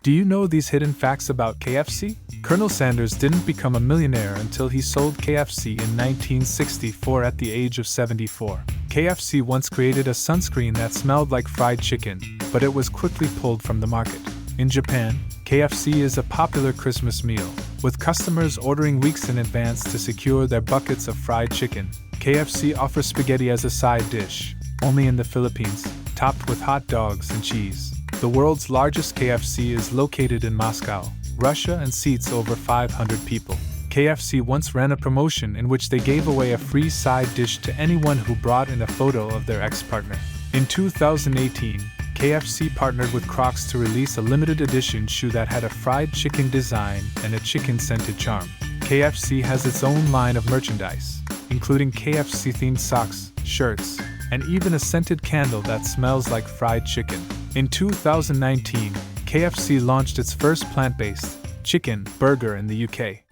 Do you know these hidden facts about KFC? Colonel Sanders didn't become a millionaire until he sold KFC in 1964 at the age of 74. KFC once created a sunscreen that smelled like fried chicken, but it was quickly pulled from the market. In Japan, KFC is a popular Christmas meal, with customers ordering weeks in advance to secure their buckets of fried chicken. KFC offers spaghetti as a side dish, only in the Philippines, topped with hot dogs and cheese. The world's largest KFC is located in Moscow, Russia, and seats over 500 people. KFC once ran a promotion in which they gave away a free side dish to anyone who brought in a photo of their ex-partner. In 2018, KFC partnered with Crocs to release a limited edition shoe that had a fried chicken design and a chicken-scented charm. KFC has its own line of merchandise, including KFC-themed socks, shirts, and even a scented candle that smells like fried chicken. In 2019, KFC launched its first plant-based chicken burger in the UK.